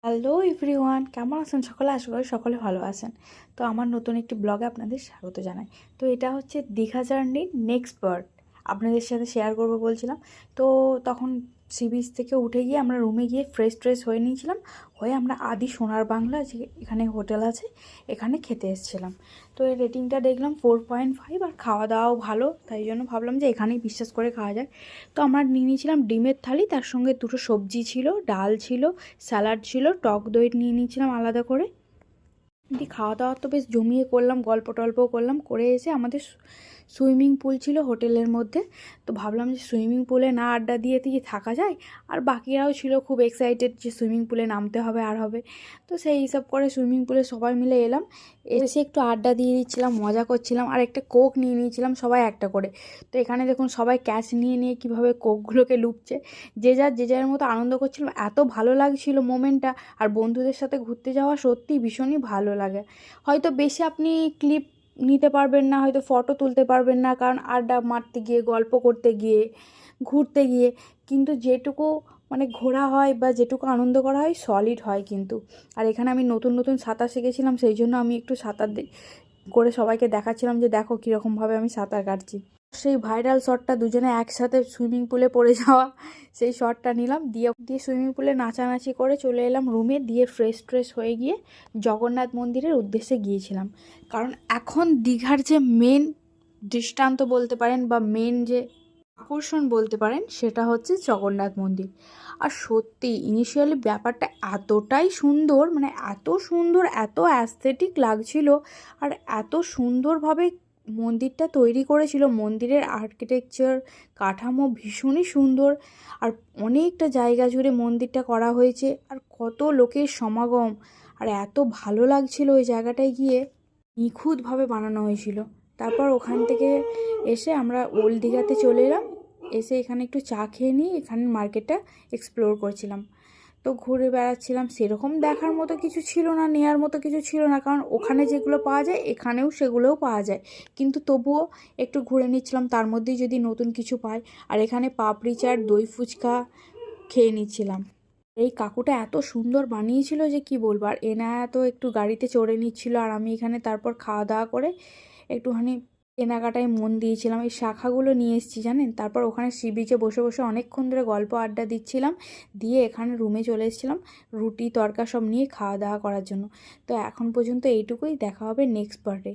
Hello everyone, কেমন আছেন সকলে? আশা করি সকলে ভালো আছেন। তো আমার নতুন একটি ব্লগে আপনাদের স্বাগত জানাই। তো এটা হচ্ছে দীঘা জার্নির নেক্সট পার্ট, আপনাদের সাথে শেয়ার করবো বলছিলাম। তো তখন সি বিচ থেকে উঠে গিয়ে আমরা রুমে গিয়ে ফ্রেশ হয়ে নিয়েছিলাম। হয়ে আমরা আদি সোনার বাংলা, যে এখানে হোটেল আছে, এখানে খেতে এসেছিলাম। তো এর রেটিংটা দেখলাম 4.5, আর খাওয়া দাওয়াও ভালো, তাই জন্য ভাবলাম যে এখানেই বিশ্বাস করে খাওয়া যায়। তো আমরা নিয়ে নিয়েছিলাম ডিমের থালি, তার সঙ্গে দুটো সবজি ছিল, ডাল ছিল, স্যালাড ছিল, টক দই নিয়ে নিয়েছিলাম আলাদা করে। দিয়ে খাওয়া দাওয়া তো বেশ জমিয়ে করলাম, গল্প টল্পও করলাম। করে এসে আমাদের সুইমিং পুল ছিল হোটেলের মধ্যে। তো ভাবলাম যে সুইমিং পুলে না আড্ডা দিয়ে থাকা যায়, আর বাকিরাও ছিল খুব এক্সাইটেড যে সুইমিং পুলে নামতে হবে আর হবে। তো সেই হিসাব করে সুইমিং পুলে সবাই মিলে এলাম, এসে একটু আড্ডা দিয়ে দিচ্ছিলাম, মজা করছিলাম, আর একটা কোক নিয়ে নিয়েছিলাম সবাই একটা করে। তো এখানে দেখুন সবাই ক্যাচ নিয়ে নিয়ে কীভাবে কোকগুলোকে লুকছে, যে যার মতো আনন্দ করছিলাম। এত ভালো লাগছিল মোমেন্টটা। আর বন্ধুদের সাথে ঘুরতে যাওয়া সত্যি ভীষণই ভালো লাগে। হয়তো বেশি আপনি ক্লিপ নিতে পারবেন না, হয়তো ফটো তুলতে পারবেন না, কারণ আড্ডা মারতে গিয়ে, গল্প করতে গিয়ে, ঘুরতে গিয়ে, কিন্তু যেটুকু মানে ঘোরা হয় বা যেটুকু আনন্দ করা হয় সলিড হয় কিন্তু। আর এখানে আমি নতুন নতুন সাঁতার শিখেছিলাম, সেই জন্য আমি একটু সাঁতার করে সবাইকে দেখাচ্ছিলাম যে দেখো কীরকমভাবে আমি সাঁতার কাটছি। সেই ভাইরাল শটটা, দুজনে একসাথে সুইমিং পুলে পড়ে যাওয়া, সেই শটটা নিলাম। দিয়ে সুইমিং পুলে নাচানাচি করে চলে এলাম রুমে। দিয়ে ফ্রেশ হয়ে গিয়ে জগন্নাথ মন্দিরের উদ্দেশ্যে গিয়েছিলাম। কারণ এখন দীঘার যে মেন দৃষ্টান্ত বলতে পারেন বা মেন যে আকর্ষণ বলতে পারেন, সেটা হচ্ছে জগন্নাথ মন্দির। আর সত্যি ইনিশিয়ালি ব্যাপারটা এতটাই সুন্দর, মানে এত সুন্দর, এত অ্যাস্থেটিক লাগছিল, আর এত সুন্দরভাবে মন্দিরটা তৈরি করেছিল। মন্দিরের আর্কিটেকচার, কাঠামো ভীষণই সুন্দর। আর অনেকটা জায়গা জুড়ে মন্দিরটা করা হয়েছে, আর কত লোকের সমাগম। আর এত ভালো লাগছিল ওই জায়গাটায় গিয়ে, নিখুঁতভাবে বানানো হয়েছিল। তারপর ওখান থেকে এসে আমরা ওল্ড দীঘাতে চলে এলাম। এসে এখানে একটু চা খেয়ে নিয়ে এখানে মার্কেটটা এক্সপ্লোর করছিলাম। তো ঘুরে বেড়াচ্ছিলাম, সেরকম দেখার মতো কিছু ছিল না, নেওয়ার মতো কিছু ছিল না, কারণ ওখানে যেগুলো পাওয়া যায় এখানেও সেগুলোও পাওয়া যায়। কিন্তু তবুও একটু ঘুরে নিচ্ছিলাম, তার মধ্যেই যদি নতুন কিছু পাই। আর এখানে পাপড়ি চাট, দই ফুচকা খেয়ে নিচ্ছিলাম। এই কাকুটা এত সুন্দর বানিয়েছিল যে কি বলবো। আর এনায়া তো একটু গাড়িতে চড়ে নিচ্ছিল, আর আমি এখানে তারপর খাওয়া দাওয়া করে একটুখানি কেনাকাটায় মন দিয়েছিলাম। এই শাখাগুলো নিয়ে এসেছি জানেন। তারপর ওখানে সি বিচে বসে বসে অনেকক্ষণ ধরে গল্প আড্ডা দিচ্ছিলাম। দিয়ে এখানে রুমে চলে এসেছিলাম রুটি তড়কা সব নিয়ে খাওয়া দাওয়া করার জন্য। তো এখন পর্যন্ত এইটুকুই, দেখা হবে নেক্সট পার্টে।